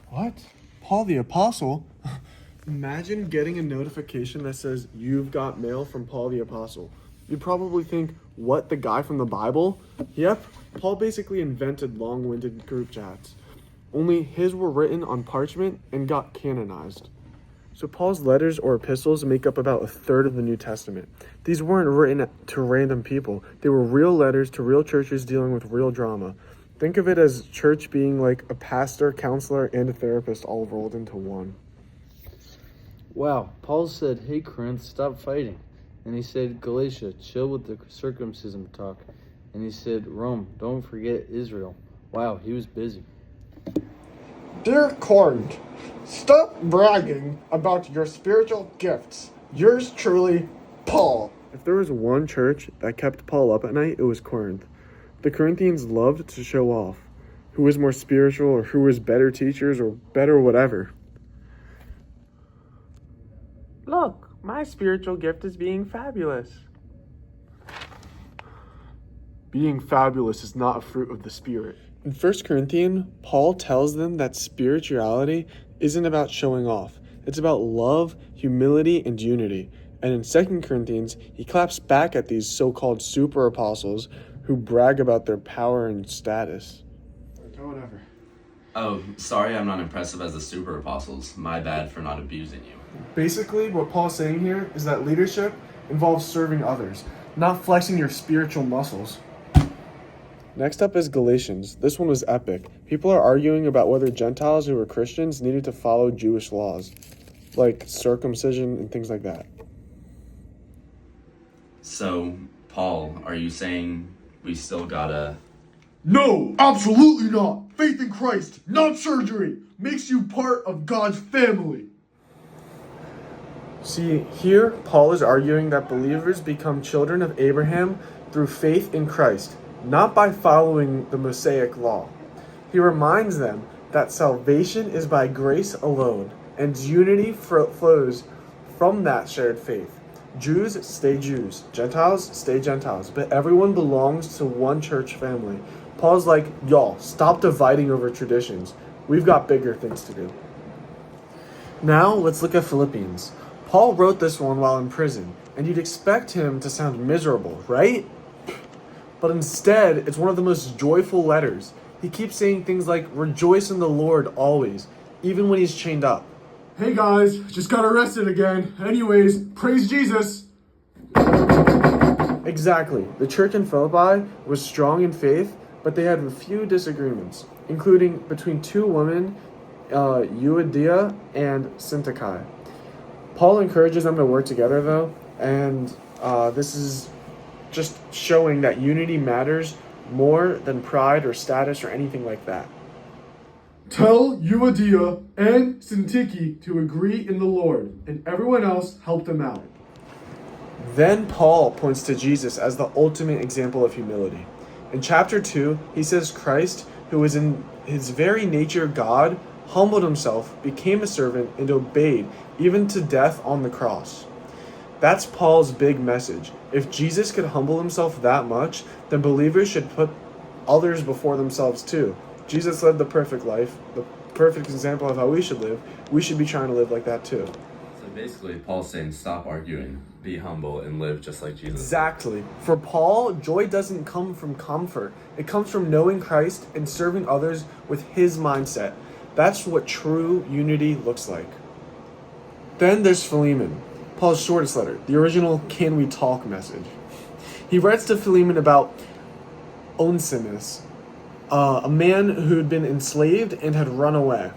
What? Paul the Apostle? Imagine getting a notification that says you've got mail from Paul the Apostle. You'd probably think, what, the guy from the Bible? Yep, Paul basically invented long-winded group chats. Only his were written on parchment and got canonized. So Paul's letters or epistles make up about a third of the New Testament. These weren't written to random people. They were real letters to real churches dealing with real drama. Think of it as church being like a pastor, counselor, and a therapist all rolled into one. Wow, Paul said, hey Corinth, stop fighting. And he said, Galatia, chill with the circumcision talk. And he said, Rome, don't forget Israel. Wow, he was busy. Dear Corinth, stop bragging about your spiritual gifts. Yours truly, Paul. If there was one church that kept Paul up at night, it was Corinth. The Corinthians loved to show off who was more spiritual or who was better teachers or better whatever. Look, my spiritual gift is being fabulous. Being fabulous is not a fruit of the Spirit. In 1 Corinthians, Paul tells them that spirituality isn't about showing off. It's about love, humility, and unity. And in 2 Corinthians, he claps back at these so-called super apostles who brag about their power and status. Go whatever. Oh, sorry I'm not impressive as the super apostles. My bad for not abusing you. Basically, what Paul's saying here is that leadership involves serving others, not flexing your spiritual muscles. Next up is Galatians. This one was epic. People are arguing about whether Gentiles who were Christians needed to follow Jewish laws, like circumcision and things like that. So, Paul, are you saying we still gotta... No, absolutely not. Faith in Christ, not surgery, makes you part of God's family. See, here Paul is arguing that believers become children of Abraham through faith in Christ, not by following the Mosaic law. He reminds them that salvation is by grace alone, and unity flows from that shared faith. Jews stay Jews, Gentiles stay Gentiles, but everyone belongs to one church family. Paul's like, y'all, stop dividing over traditions. We've got bigger things to do. Now, let's look at Philippians. Paul wrote this one while in prison, and you'd expect him to sound miserable, right? But instead, it's one of the most joyful letters. He keeps saying things like, rejoice in the Lord always, even when he's chained up. Hey guys, just got arrested again. Anyways, praise Jesus. Exactly. The church in Philippi was strong in faith, but they had a few disagreements, including between two women, Euodia and Syntyche. Paul encourages them to work together, though, and this is just showing that unity matters more than pride or status or anything like that. Tell Euodia and Syntyche to agree in the Lord, and everyone else help them out. Then Paul points to Jesus as the ultimate example of humility. In chapter 2, he says Christ, who is in his very nature God, humbled himself, became a servant, and obeyed, even to death on the cross. That's Paul's big message. If Jesus could humble himself that much, then believers should put others before themselves too. Jesus led the perfect life, the perfect example of how we should live. We should be trying to live like that too. So basically, Paul's saying stop arguing, be humble, and live just like Jesus. Exactly. For Paul, joy doesn't come from comfort. It comes from knowing Christ and serving others with his mindset. That's what true unity looks like. Then there's Philemon, Paul's shortest letter, the original "Can we talk" message. He writes to Philemon about Onesimus, a man who'd been enslaved and had run away.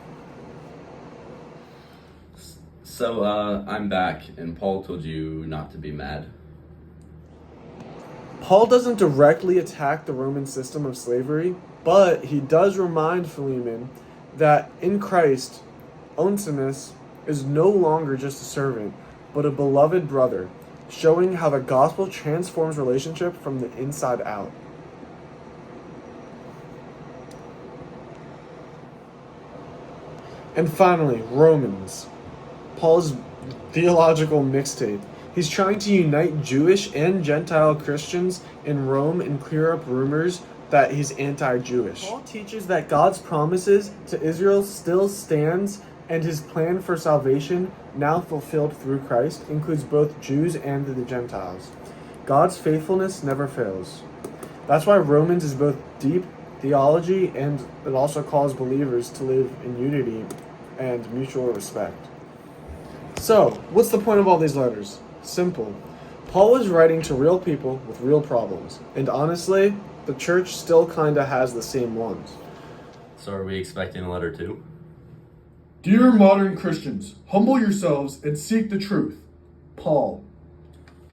So, I'm back, and Paul told you not to be mad. Paul doesn't directly attack the Roman system of slavery, but he does remind Philemon that in Christ, Onesimus is no longer just a servant, but a beloved brother, showing how the gospel transforms relationship from the inside out. And finally, Romans, Paul's theological mixtape. He's trying to unite Jewish and Gentile Christians in Rome and clear up rumors that he's anti-Jewish. Paul teaches that God's promises to Israel still stands, and his plan for salvation, now fulfilled through Christ, includes both Jews and the Gentiles. God's faithfulness never fails. That's why Romans is both deep theology, and it also calls believers to live in unity and mutual respect. So, what's the point of all these letters? Simple. Paul is writing to real people with real problems, and honestly, the church still kinda has the same ones. So are we expecting a letter too? Dear modern Christians, humble yourselves and seek the truth. Paul.